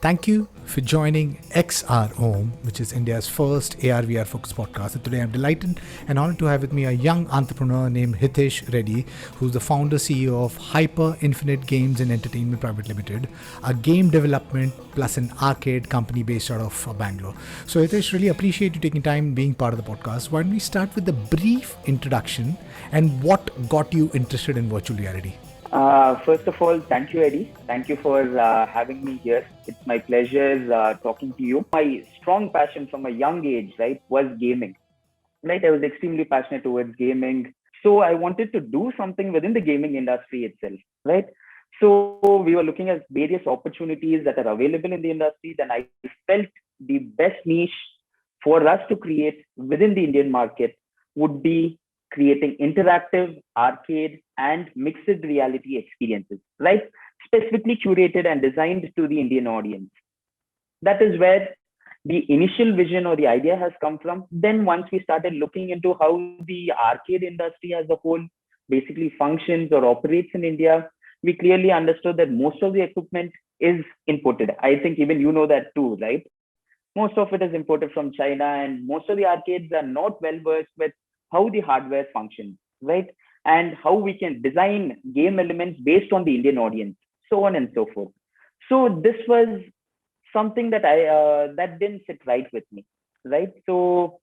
Thank you for joining XROM, which is India's first AR/VR focused podcast. And today I'm delighted and honored to have with me a young entrepreneur named Hitesh Reddy, who's the founder CEO of Hyper Infinite Games and Entertainment Pvt Ltd, a game development plus an arcade company based out of Bangalore. So Hitesh, really appreciate you taking time being part of the podcast. Why don't we start with a brief introduction and what got you interested in virtual reality? First of all, thank you, Eddie. Thank you for having me here. It's my pleasure talking to you. My strong passion from a young age, right, was gaming. Right, I was extremely passionate towards gaming. So I wanted to do something within the gaming industry itself, right? So we were looking at various opportunities that are available in the industry. Then I felt the best niche for us to create within the Indian market would be creating interactive, arcade, and mixed reality experiences, right? Specifically curated and designed to the Indian audience. That is where the initial vision or the idea has come from. Then once we started looking into how the arcade industry as a whole basically functions or operates in India, we clearly understood that most of the equipment is imported. I think even you know that too, right? Most of it is imported from China, and most of the arcades are not well versed with how the hardware functions, right? And how we can design game elements based on the Indian audience, so on and so forth. So this was something that that didn't sit right with me, right? So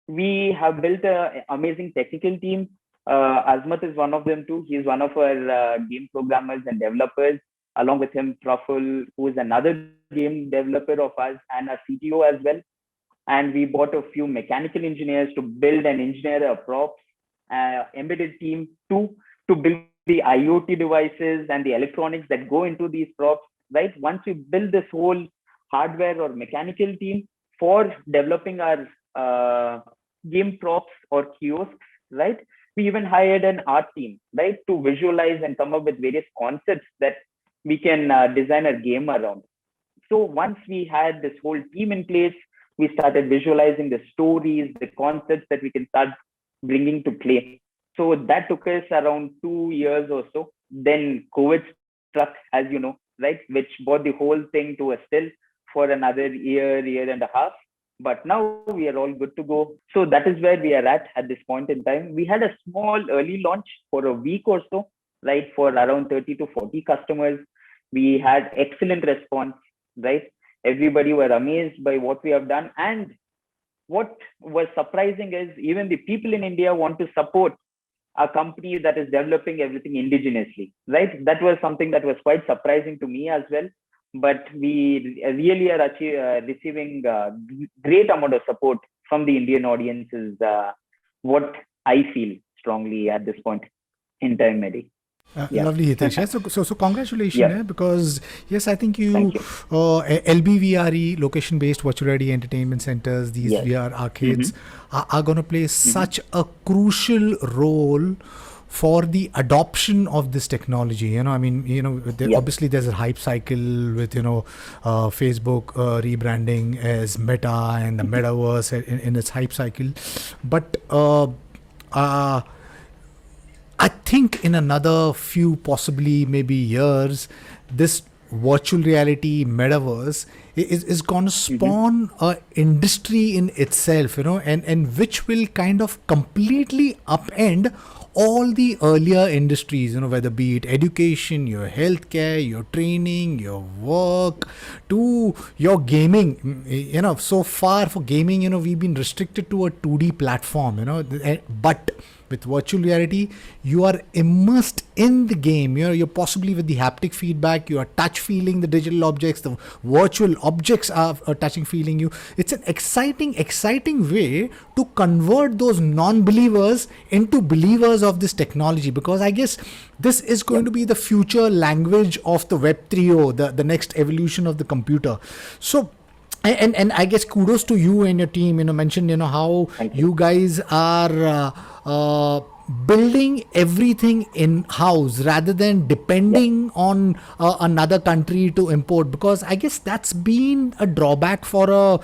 we have built an amazing technical team. Azmat is one of them too. He's one of our game programmers and developers. Along with him, Praful, who is another game developer of us and a CTO as well. And we bought a few mechanical engineers to build and engineer a props embedded team to build the IoT devices and the electronics that go into these props, right? Once we build this whole hardware or mechanical team for developing our game props or kiosks, right? We even hired an art team, right? To visualize and come up with various concepts that we can design a game around. So once we had this whole team in place, we started visualizing the stories, the concepts that we can start bringing to play. So that took us around 2 years or so. Then COVID struck, as you know, right, which brought the whole thing to a still for another year and a half. But now we are all good to go. So that is where we are at this point in time. We had a small early launch for a week or so, right, for around 30 to 40 customers. We had excellent response, right? Everybody were amazed by what we have done. And what was surprising is even the people in India want to support a company that is developing everything indigenously, right? That was something that was quite surprising to me as well. But we really are receiving great amount of support from the Indian audiences, what I feel strongly at this point in time, Eddie. Lovely, Hitesh. So congratulations, because yes, I think you. LBVRE, location-based virtual reality entertainment centers, these VR arcades are going to play such a crucial role for the adoption of this technology. I mean, obviously there's a hype cycle with, Facebook rebranding as Meta and the metaverse in its hype cycle. But I think in another few, possibly maybe years, this virtual reality metaverse is going to spawn an industry in itself, and which will kind of completely upend all the earlier industries, whether be it education, your healthcare, your training, your work, to your gaming. So far for gaming, we've been restricted to a 2D platform, but with virtual reality, you are immersed in the game. You're possibly with the haptic feedback, you are touch feeling the digital objects, the virtual objects are touching, feeling you. It's an exciting way to convert those non-believers into believers of this technology, because I guess this is going to be the future language of the Web 3.0, the next evolution of the computer. So and I guess kudos to you and your team, mentioned, how you guys are building everything in house rather than depending on another country to import, because I guess that's been a drawback for a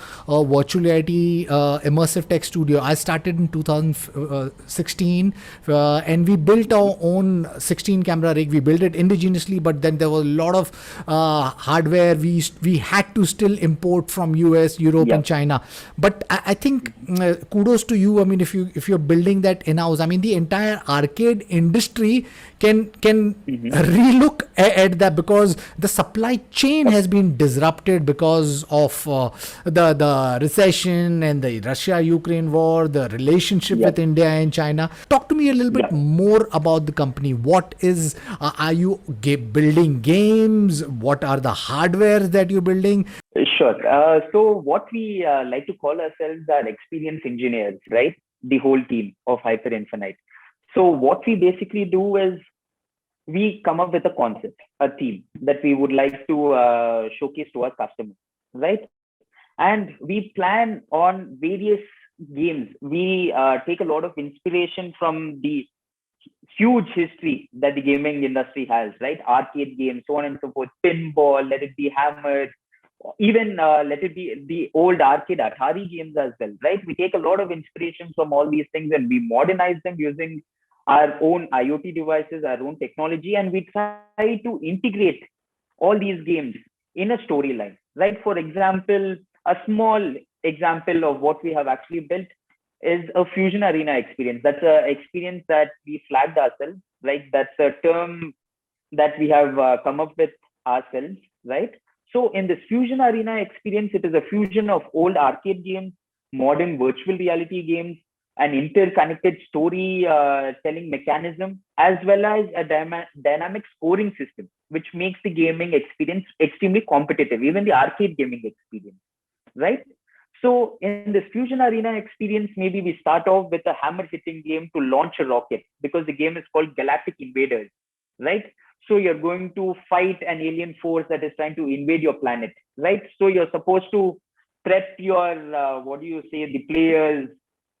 virtual reality immersive tech studio. I started in 2016 and we built our own 16 camera rig. We built it indigenously, but then there was a lot of hardware we had to still import from US, Europe, Yeah. and China. But I think kudos to you. I mean, if you're building that in house, I mean, the entire arcade industry can relook at that, because the supply chain has been disrupted because of the recession and the Russia Ukraine war, the relationship Yeah. with India and China. Talk to me a little bit Yeah. more about the company. What is are you building games? What are the hardwares that you're building? Sure. So what we like to call ourselves are experience engineers, right? The whole team of Hyper Infinite. So what we basically do is we come up with a concept, a theme that we would like to showcase to our customers, right? And we plan on various games. We take a lot of inspiration from the huge history that the gaming industry has, right? Arcade games, so on and so forth, pinball, let it be Hammer, even let it be the old arcade Atari games as well, right? We take a lot of inspiration from all these things and we modernize them using our own IoT devices, our own technology, and we try to integrate all these games in a storyline, right? For example, a small example of what we have actually built is a fusion arena experience. That's an experience that we flagged ourselves, right? That's a term that we have come up with ourselves, right? So in this fusion arena experience, it is a fusion of old arcade games, modern virtual reality games, an interconnected story telling mechanism, as well as a dynamic scoring system, which makes the gaming experience extremely competitive, even the arcade gaming experience, right? So in this fusion arena experience, maybe we start off with a hammer hitting game to launch a rocket, because the game is called Galactic Invaders, right? So you're going to fight an alien force that is trying to invade your planet, right? So you're supposed to prep your, what do you say, the players,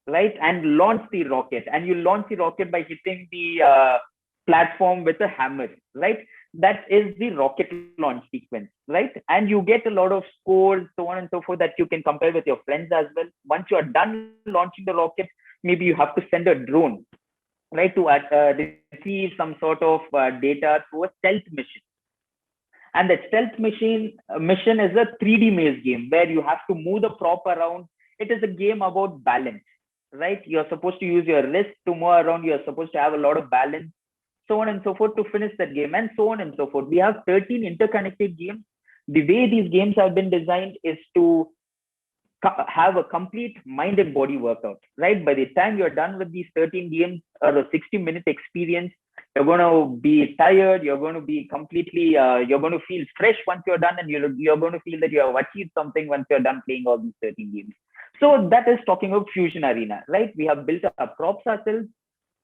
right? And launch the rocket. And you launch the rocket by hitting the platform with a hammer, right? That is the rocket launch sequence, right? And you get a lot of scores, so on and so forth, that you can compare with your friends as well. Once you are done launching the rocket, maybe you have to send a drone, right, to receive some sort of data through a stealth mission. And that stealth mission is a 3D maze game where you have to move the prop around. It is a game about balance, right? You're supposed to use your wrist to move around. You're supposed to have a lot of balance, so on and so forth, to finish that game, and so on and so forth. We have 13 interconnected games. The way these games have been designed is to have a complete mind and body workout, right? By the time you're done with these 13 games or a 60-minute experience, you're going to be tired. You're going to be completely, you're going to feel fresh once you're done, and you're going to feel that you have achieved something once you're done playing all these 13 games. So that is talking of Fusion Arena, right? We have built our props ourselves,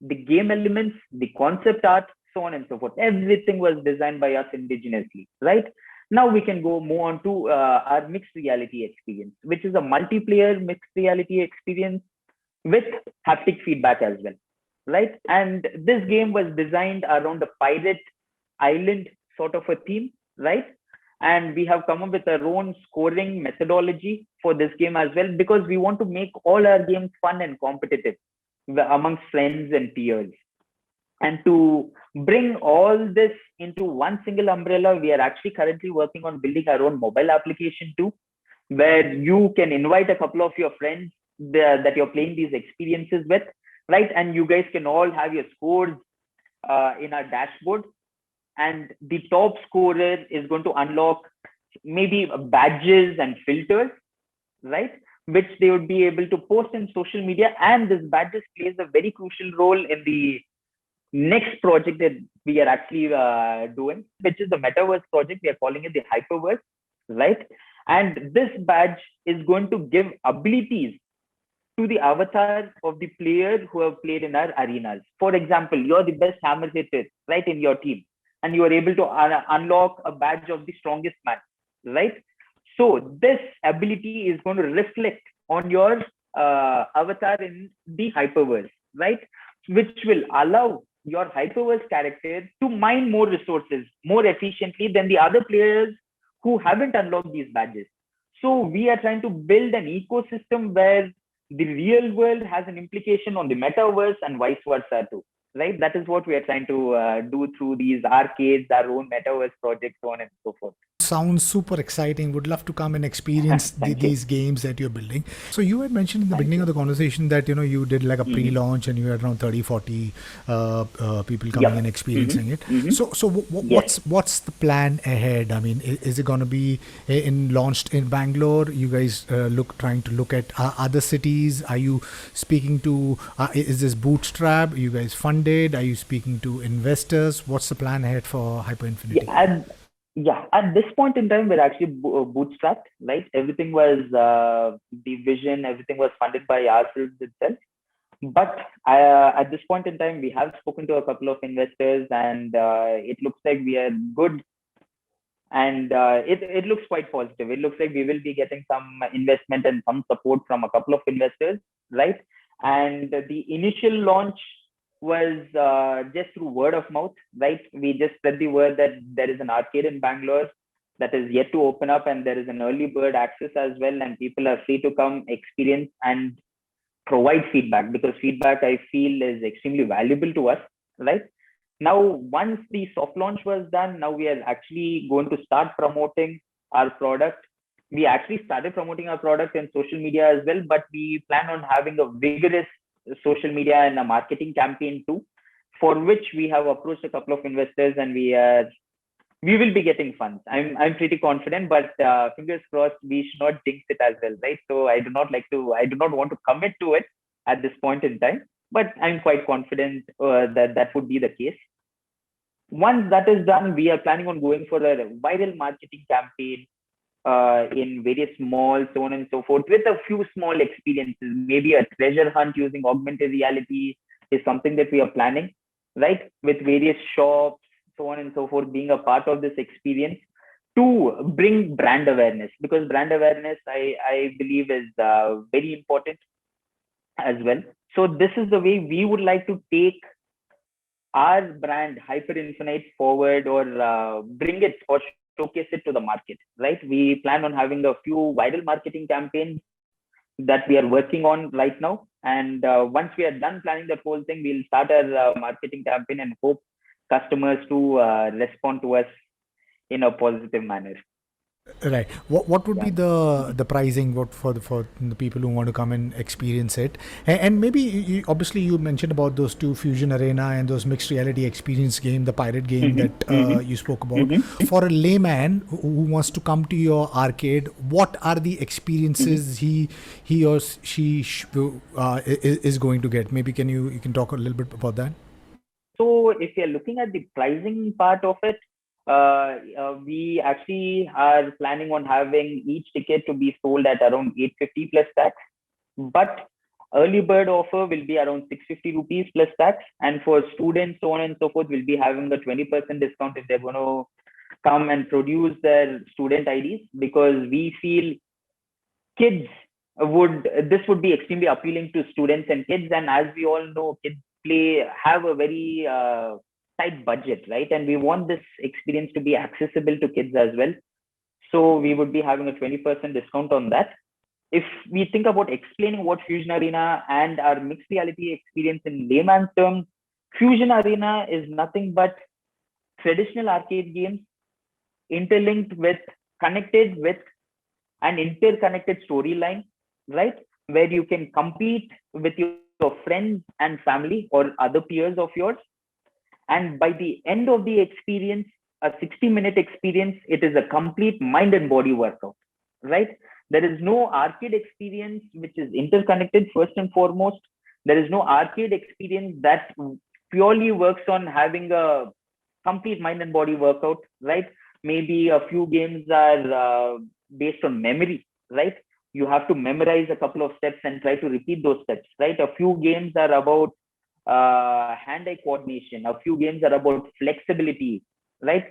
the game elements, the concept art, so on and so forth. Everything was designed by us indigenously, right? Now we can go move on to our mixed reality experience, which is a multiplayer mixed reality experience with haptic feedback as well, right? And this game was designed around a pirate island sort of a theme, right? And we have come up with our own scoring methodology for this game as well, because we want to make all our games fun and competitive amongst friends and peers. And to bring all this into one single umbrella, we are actually currently working on building our own mobile application too, where you can invite a couple of your friends that you're playing these experiences with, right? And you guys can all have your scores in our dashboard. And the top scorer is going to unlock maybe badges and filters, right? Which they would be able to post in social media. And this badges plays a very crucial role in the next project that we are actually doing, which is the metaverse project. We are calling it the hyperverse, right? And this badge is going to give abilities to the avatar of the player who have played in our arenas. For example, you're the best hammer hitter, right, in your team, and you are able to unlock a badge of the strongest man, right? So this ability is going to reflect on your avatar in the hyperverse, right? which will allow your hyperverse character to mine more resources more efficiently than the other players who haven't unlocked these badges. So we are trying to build an ecosystem where the real world has an implication on the metaverse and vice versa too. Right? That is what we are trying to do through these arcades, our own metaverse projects, so on and so forth. Sounds super exciting. Would love to come and experience these games that you're building. So you had mentioned in the beginning of the conversation that you did like a pre-launch and you had around 30, 40 people coming and experiencing it. So what's the plan ahead? I mean, is it going to be launched in Bangalore? You guys trying to look at other cities? Are you speaking to? Is this bootstrap? Are you guys funded? Are you speaking to investors? What's the plan ahead for Hyper Infinity? Yeah, at this point in time, we're actually bootstrapped, right? Everything was the vision, everything was funded by ourselves itself. But at this point in time, we have spoken to a couple of investors, and it looks like we are good. And it looks quite positive. It looks like we will be getting some investment and some support from a couple of investors, right? And the initial launch was just through word of mouth, right? We just spread the word that there is an arcade in Bangalore that is yet to open up, and there is an early bird access as well, and people are free to come experience and provide feedback, because feedback, I feel, is extremely valuable to us, right? Now, once the soft launch was done, now we are actually going to start promoting our product. We actually started promoting our product in social media as well, but we plan on having a vigorous social media and a marketing campaign too, for which we have approached a couple of investors, and we will be getting funds. I'm pretty confident, but fingers crossed, we should not jinx it as well, right? So I do not want to commit to it at this point in time, but I'm quite confident that would be the case. Once that is done, we are planning on going for a viral marketing campaign in various malls, so on and so forth, with a few small experiences. Maybe a treasure hunt using augmented reality is something that we are planning, right? With various shops, so on and so forth, being a part of this experience to bring brand awareness, because brand awareness, I believe, is very important as well. So this is the way we would like to take our brand Hyper Infinite forward, or bring it or showcase it to the market, right? We plan on having a few viral marketing campaigns that we are working on right now. And once we are done planning that whole thing, we'll start our marketing campaign and hope customers to respond to us in a positive manner. Right. What would be the pricing for the people who want to come and experience it? And maybe obviously you mentioned about those two Fusion Arena and those mixed reality experience game, the pirate game that you spoke about. For a layman who wants to come to your arcade, what are the experiences he or she is going to get? Maybe you can talk a little bit about that. So if you're looking at the pricing part of it, we actually are planning on having each ticket to be sold at around 850 plus tax, but early bird offer will be around 650 rupees plus tax, and for students, so on and so forth, we'll be having a 20% discount if they're going to come and produce their student IDs, because we feel this would be extremely appealing to students and kids. And as we all know, kids have a very tight budget, right? And we want this experience to be accessible to kids as well. So we would be having a 20% discount on that. If we think about explaining what Fusion Arena and our mixed reality experience in layman's terms, Fusion Arena is nothing but traditional arcade games connected with an interconnected storyline, right? Where you can compete with your friends and family or other peers of yours. And by the end of the experience, a 60-minute experience, it is a complete mind and body workout, right? There is no arcade experience which is interconnected first and foremost. There is no arcade experience that purely works on having a complete mind and body workout, right? Maybe a few games are based on memory, right? You have to memorize a couple of steps and try to repeat those steps, right? A few games are about hand-eye coordination. A few games are about flexibility, right?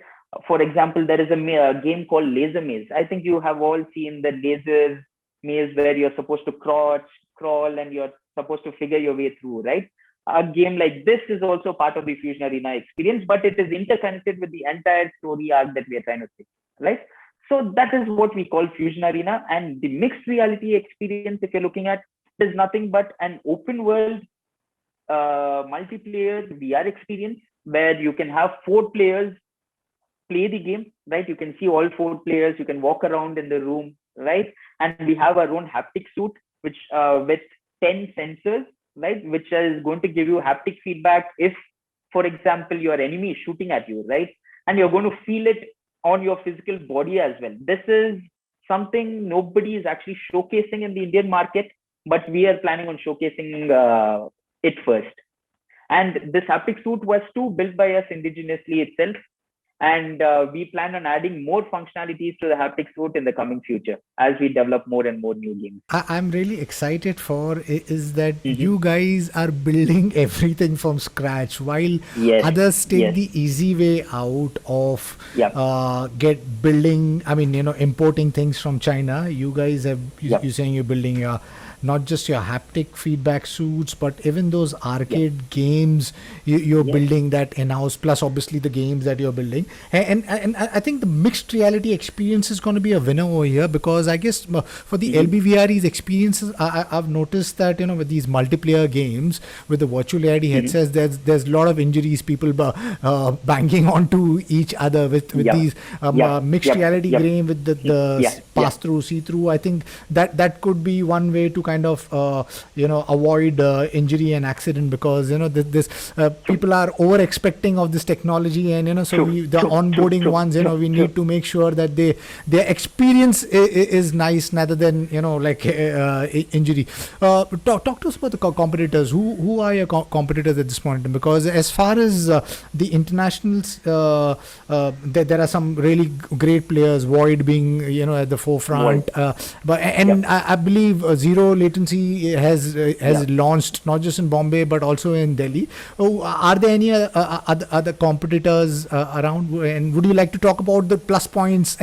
For example, there is a game called Laser Maze. I think you have all seen the laser maze where you're supposed to crawl, and you're supposed to figure your way through, right? a game like this is also part of the Fusion Arena experience, but it is interconnected with the entire story arc that we are trying to say, right? So that is what we call Fusion Arena. And the mixed reality experience, if you're looking at, is nothing but an open world multiplayer VR experience where you can have 4 players play the game, right? You can see all 4 players, you can walk around in the room, right? And we have our own haptic suit, which with 10 sensors, right? Which is going to give you haptic feedback if, for example, your enemy is shooting at you, right? And you're going to feel it on your physical body as well. This is something nobody is actually showcasing in the Indian market, but we are planning on showcasing it first. And this haptic suit was too built by us indigenously itself. And we plan on adding more functionalities to the haptic suit in the coming future as we develop more and more new games. I'm really excited for is that Mm-hmm. you guys are building everything from scratch while Yes, others take yes, the easy way out of yep, get building, I mean, importing things from China. You guys have, yep, you're saying you're building your not just your haptic feedback suits, but even those yep, arcade games you're yes. building that in-house, plus obviously the games that you're building. And I think the mixed reality experience is going to be a winner over here, because I guess for the Mm-hmm. LBVRE's experiences, I've noticed that with these multiplayer games with the virtual reality Mm-hmm. headsets, there's a lot of injuries, people banging onto each other with Yep, these yep, mixed yep, reality yep. game with the Yeah, pass yeah, through, see through. I think that could be one way to kind of avoid injury and accident, because this true, people are over expecting of this technology, and so true, the true, true, onboarding true, ones, true, we true. need to make sure that their experience is nice, rather than like injury. Talk to us about the competitors. Who are your competitors at this point in time? Because as far as the internationals, there are some really great players, Void being at the Void. forefront, but and Yep, I believe Zero Latency has yep. launched not just in Bombay but also in Delhi. Oh, are there any other competitors around? And would you like to talk about the plus points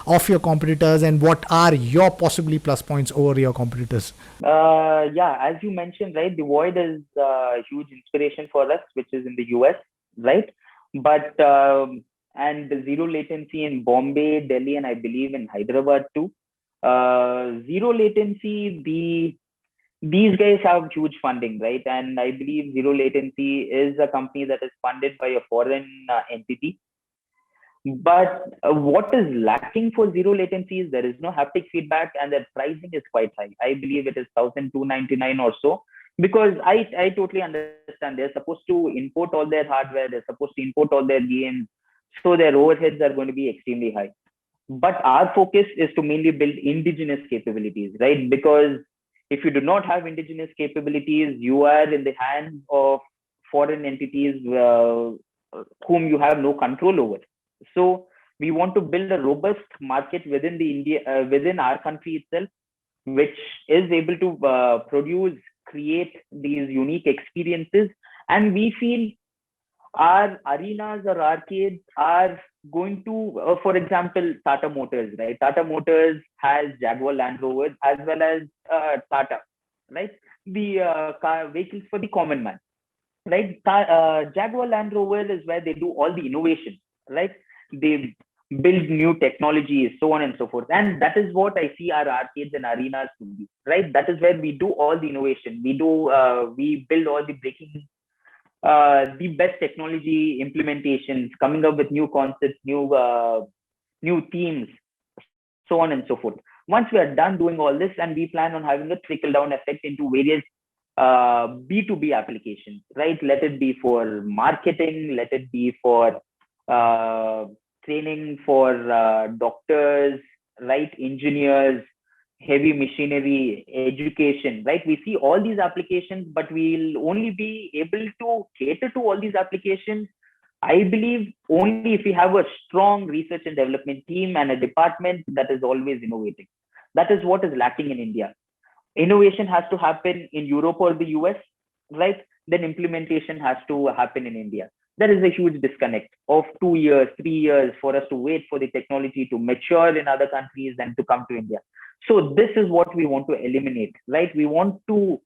of your competitors, and what are your possibly plus points over your competitors? Yeah, as you mentioned, right, the Void is a huge inspiration for us, which is in the US, right? But and the zero latency in Bombay, Delhi, and I believe in Hyderabad too. Zero latency, these guys have huge funding, right? And I believe Zero Latency is a company that is funded by a foreign entity. But what is lacking for Zero Latency is there is no haptic feedback, and their pricing is quite high. I believe it is 1,299 or so. Because I totally understand, they're supposed to import all their hardware, they're supposed to import all their games, so their overheads are going to be extremely high. But our focus is to mainly build indigenous capabilities, right? Because if you do not have indigenous capabilities, you are in the hands of foreign entities whom you have no control over. So we want to build a robust market within the India within our country itself, which is able to create these unique experiences. And we feel our arenas or arcades are going to, for example, Tata Motors, right? Tata Motors has Jaguar Land Rovers as well as Tata, right? The car vehicles for the common man, right? Jaguar Land Rover is where they do all the innovation, right? They build new technologies, so on and so forth. And that is what I see our arcades and arenas to be, right? That is where we do all the innovation. We build all the breaking the best technology implementations, coming up with new concepts, new themes, so on and so forth. Once we are done doing all this, and we plan on having a trickle down effect into various B2B applications, right? Let it be for marketing, let it be for uh, training for doctors, right? Engineers, heavy machinery, education, right? We see all these applications, but we'll only be able to cater to all these applications, I believe, only if we have a strong research and development team and a department that is always innovating. That is what is lacking in India. Innovation has to happen in Europe or the US, right? Then implementation has to happen in India. There is a huge disconnect of 2 years, 3 years for us to wait for the technology to mature in other countries and to come to India. So this is what we want to eliminate, right? We want to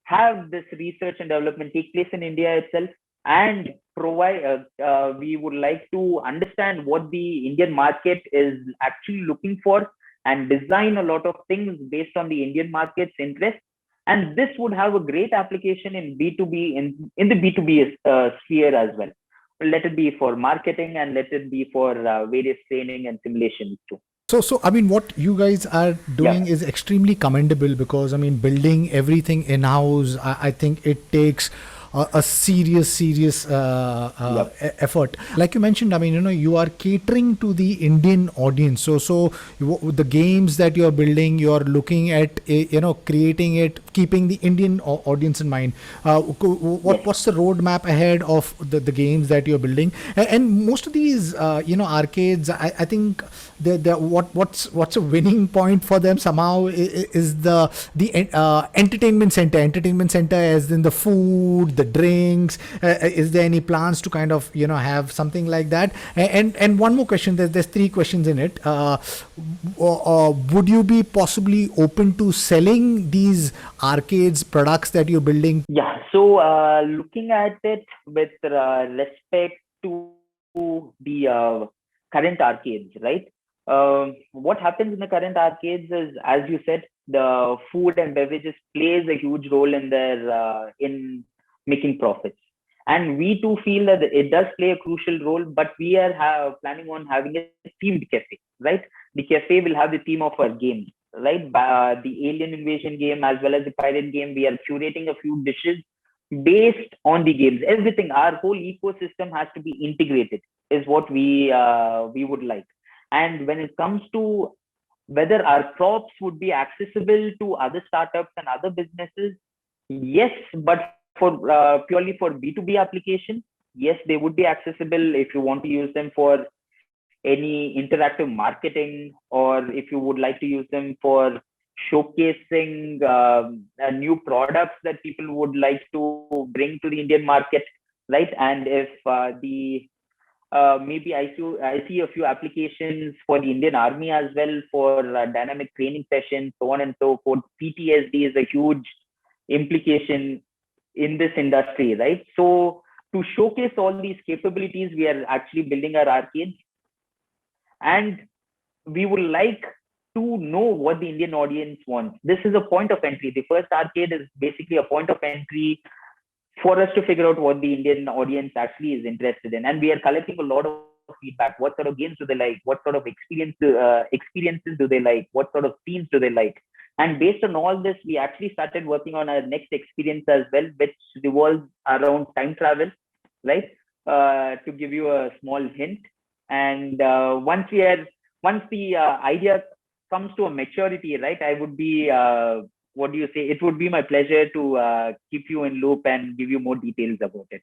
have this research and development take place in India itself, and provide. We would like to understand what the Indian market is actually looking for, and design a lot of things based on the Indian market's interest. And this would have a great application in B2B, in the B2B sphere as well. Let it be for marketing, and let it be for various training and simulations too. So I mean, what you guys are doing Yeah. is extremely commendable, because I mean, building everything in house, I think it takes a serious Yep. effort. Like you mentioned, I mean, you are catering to the Indian audience. The games that you are building, you are looking at, creating it, keeping the Indian audience in mind. Yes. What's the roadmap ahead of the games that you're building? And most of these, arcades, I think what's a winning point for them somehow is the entertainment center, as in the food, the drinks. Is there any plans to kind of have something like that? And one more question. There's three questions in it. Would you be possibly open to selling these arcades products that you're building? Yeah. So looking at it with respect to the current arcades, right? What happens in the current arcades is, as you said, the food and beverages plays a huge role in their in making profits. And we too feel that it does play a crucial role, but we are planning on having a themed cafe, right? The cafe will have the theme of our game, right? The alien invasion game as well as the pirate game. We are curating a few dishes based on the games. Everything, our whole ecosystem has to be integrated, is what we would like. And when it comes to whether our props would be accessible to other startups and other businesses, yes, but for purely for B2B application, yes, they would be accessible if you want to use them for any interactive marketing, or if you would like to use them for showcasing new products that people would like to bring to the Indian market, right? And if the maybe I see a few applications for the Indian Army as well, for dynamic training sessions, so on and so forth. PTSD is a huge implication in this industry, right? So to showcase all these capabilities, we are actually building our arcades, and we would like to know what the Indian audience wants. This is a point of entry. The first arcade is basically a point of entry for us to figure out what the Indian audience actually is interested in. And we are collecting a lot of feedback. What sort of games do they like? What sort of experiences do they like? What sort of themes do they like? And based on all this, we actually started working on our next experience as well, which revolves around time travel, right? To give you a small hint. And once the idea comes to a maturity, right, I would be what do you say? It would be my pleasure to keep you in loop and give you more details about it.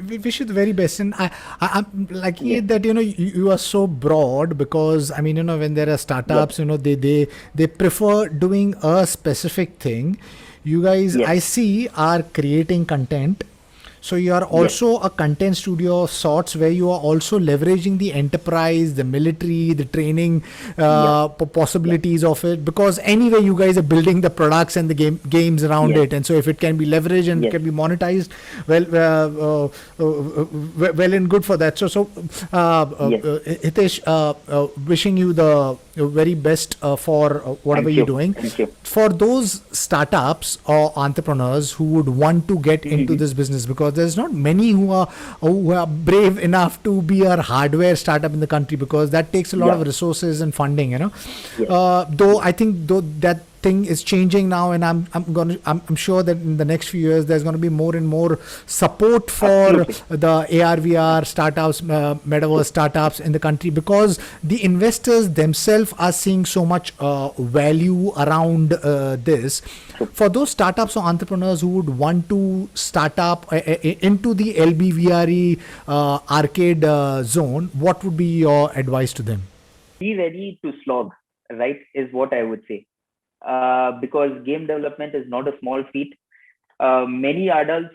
We wish you the very best, and I'm lucky Yes. that you are so broad, because I mean, when there are startups, Yes. they prefer doing a specific thing. You guys, Yes. I see, are creating content. So you are Yes. also a content studio of sorts, where you are also leveraging the enterprise, the military, the training Yep. Yep. possibilities of it. Because anyway, you guys are building the products and the games around Yes. it, and so if it can be leveraged and it Yes. can be monetized, well, well and good for that. Yes. Hitesh, wishing you the very best for whatever Thank you're you. doing. Thank you. For those startups or entrepreneurs who would want to get into Mhm. this business, because there's not many who are brave enough to be a hardware startup in the country, because that takes a lot of Yeah. resources and funding. Yes. Though I think though that thing is changing now, and I'm sure that in the next few years there's going to be more and more support for Absolutely. the AR/VR startups, metaverse startups in the country, because the investors themselves are seeing so much value around this. True. For those startups or entrepreneurs who would want to start up into the LBVRE arcade zone, what would be your advice to them? Be ready to slog, right? Is what I would say. Because game development is not a small feat. Many adults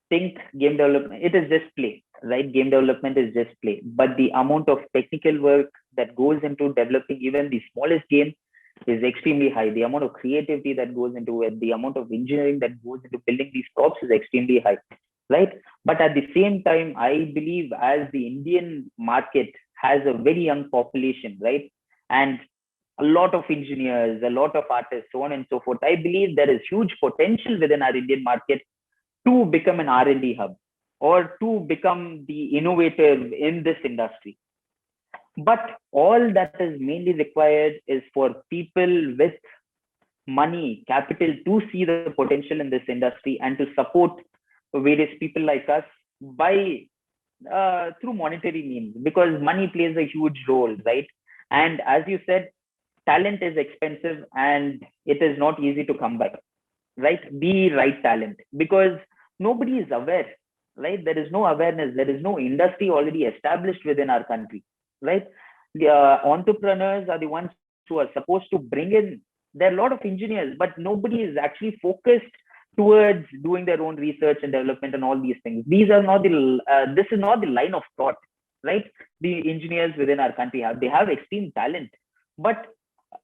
think game development it is just play, right? Game development is just play, but the amount of technical work that goes into developing even the smallest game is extremely high. The amount of creativity that goes into it, the amount of engineering that goes into building these props is extremely high, right? But at the same time, I believe as the Indian market has a very young population, right? And a lot of engineers, a lot of artists, so on and so forth. I believe there is huge potential within our Indian market to become an R&D hub or to become the innovative in this industry. But all that is mainly required is for people with money, capital to see the potential in this industry and to support various people like us by through monetary means, because money plays a huge role, right? And as you said, talent is expensive and it is not easy to come by, right? The right talent, because nobody is aware, right? There is no awareness, there is no industry already established within our country, right? The entrepreneurs are the ones who are supposed to bring in. There are a lot of engineers, but nobody is actually focused towards doing their own research and development and all these things. These are not the this is not the line of thought, right? The engineers within our country have extreme talent, but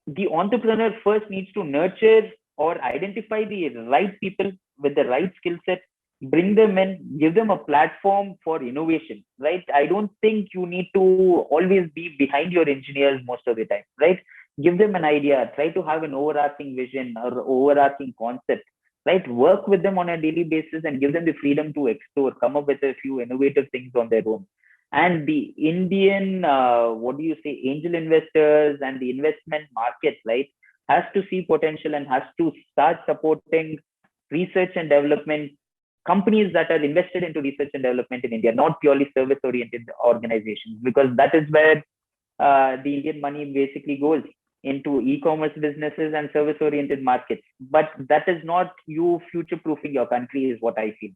the entrepreneur first needs to nurture or identify the right people with the right skill set, bring them in, give them a platform for innovation, right? I don't think you need to always be behind your engineers most of the time, right? Give them an idea, try to have an overarching vision or overarching concept, right? Work with them on a daily basis and give them the freedom to explore, come up with a few innovative things on their own. And the Indian, what do you say, angel investors and the investment market, right, has to see potential and has to start supporting research and development companies that are invested into research and development in India, not purely service oriented organizations, because that is where the Indian money basically goes into e-commerce businesses and service oriented markets. But that is not you future proofing your country, is what I feel.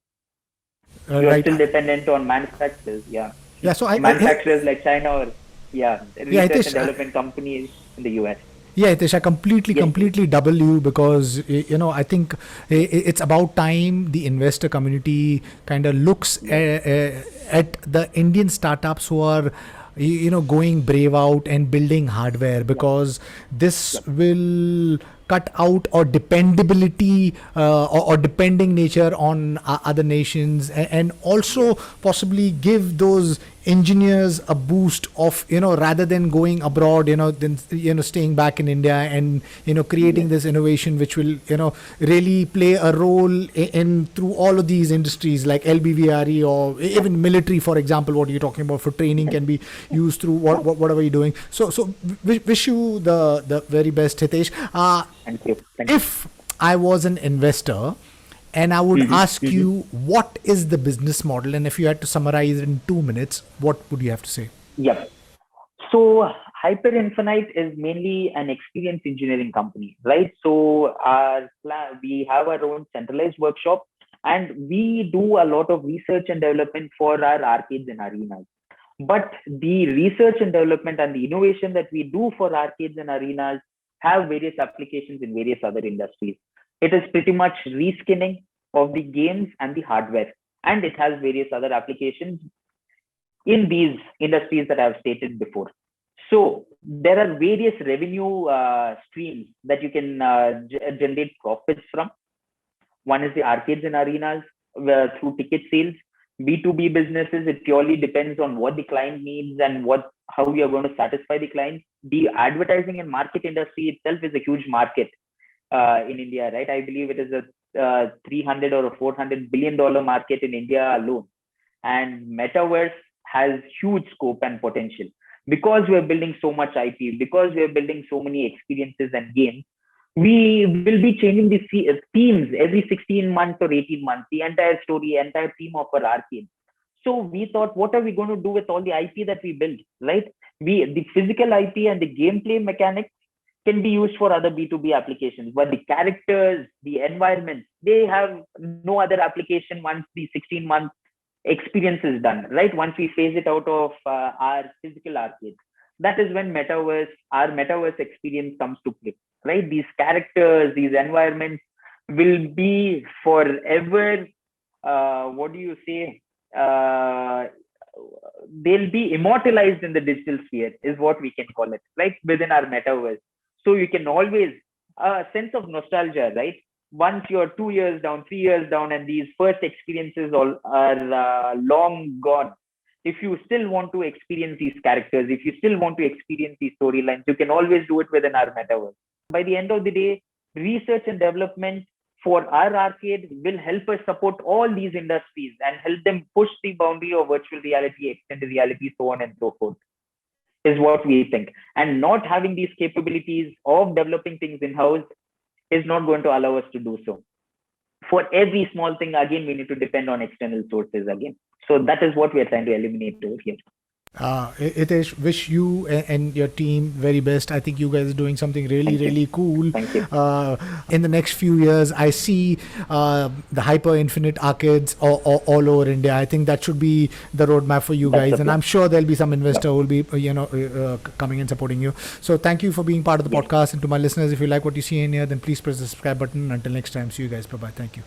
You are Right. still dependent on manufacturers. Yeah. Yeah. So Manufacturers like China or yeah, research and Hitesh, development companies in the US. yeah, Hitesh, I Yes, please. completely double you because I think it's about time the investor community kind of looks Yes, at the Indian startups who are going brave out and building hardware, yep, because this yep, will cut out or dependability or depending nature on other nations, and yes, also possibly give those engineers a boost of rather than going abroad, then staying back in India and creating yes, this innovation which will really play a role in through all of these industries like LBVRE or even military, for example. What you're talking about for training yes. can be used through whatever you're doing. So wish you the very best, Hitesh. Thank you. Thank you. If I was an investor and I would ask Mm-hmm. you what is the business model, and if you had to summarize it in 2 minutes, what would you have to say? Yep. So Hyper Infinite is mainly an experience engineering company, right? So we have our own centralized workshop and we do a lot of research and development for our arcades and arenas. But the research and development and the innovation that we do for arcades and arenas have various applications in various other industries. It is pretty much reskinning of the games and the hardware, and it has various other applications in these industries that I've stated before. So there are various revenue streams that you can generate profits from. One is the arcades and arenas through ticket sales. B2B businesses, it purely depends on what the client needs and how we are going to satisfy the client. The advertising and market industry itself is a huge market in India, right? I believe it is a 300 or a 400 billion dollar market in India alone. And metaverse has huge scope and potential because we are building so much IP, because we are building so many experiences and games. We will be changing the themes every 16 months or 18 months, the entire story, entire theme of our arcade. So we thought, what are we going to do with all the IP that we build, right? The physical IP and the gameplay mechanics can be used for other B2B applications, but the characters, the environments, they have no other application once the 16-month experience is done, right? Once we phase it out of our physical arcades, that is when our metaverse experience comes to play, right? These characters, these environments will be forever. What do you say? Uh, they'll be immortalized in the digital sphere, is what we can call it, like within our metaverse. So you can always, a sense of nostalgia, right? Once you're 2 years down, 3 years down, and these first experiences all are long gone, if you still want to experience these characters, if you still want to experience these storylines, you can always do it within our metaverse. By the end of the day, research and development for our arcade will help us support all these industries and help them push the boundary of virtual reality, extended reality, so on and so forth, is what we think. And not having these capabilities of developing things in-house is not going to allow us to do so. For every small thing, again, we need to depend on external sources again. So that is what we are trying to eliminate over here. Hitesh, wish you and your team very best. I think you guys are doing something really cool. Thank you. In the next few years, I see the hyper infinite arcades all over India. I think that should be the roadmap for you guys, and I'm sure there'll be some investor who will be coming and supporting you. So thank you for being part of the podcast. And to my listeners, if you like what you see in here, then please press the subscribe button. Until next time, see you guys. Bye bye. Thank you.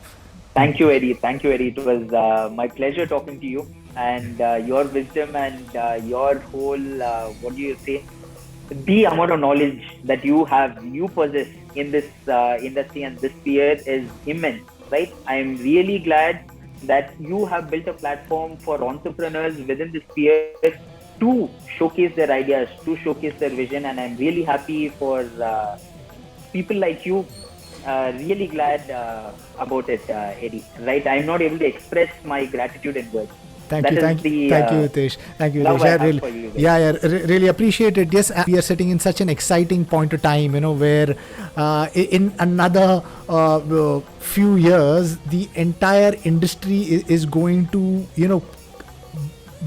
Thank you, Eddie. Thank you, Eddie. It was my pleasure talking to you, and your wisdom and your whole, what do you say, the amount of knowledge that you possess in this industry and this sphere is immense, right? I'm really glad that you have built a platform for entrepreneurs within this sphere to showcase their ideas, to showcase their vision, and I'm really happy for people like you. Really glad about it, Eddie. Right, I'm not able to express my gratitude in words. Thank you, Hitesh. Thank you, Hitesh. Really appreciate it. Yes, we are sitting in such an exciting point of time, where in another few years, the entire industry is going to,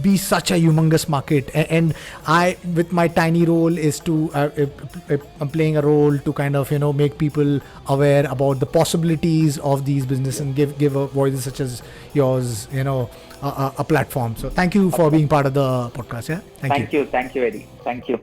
be such a humongous market, and I, with my tiny role, is to I'm playing a role to kind of make people aware about the possibilities of these businesses and give a voices such as yours a platform. So thank you for being part of the podcast. Thank you, Eddie. Thank you.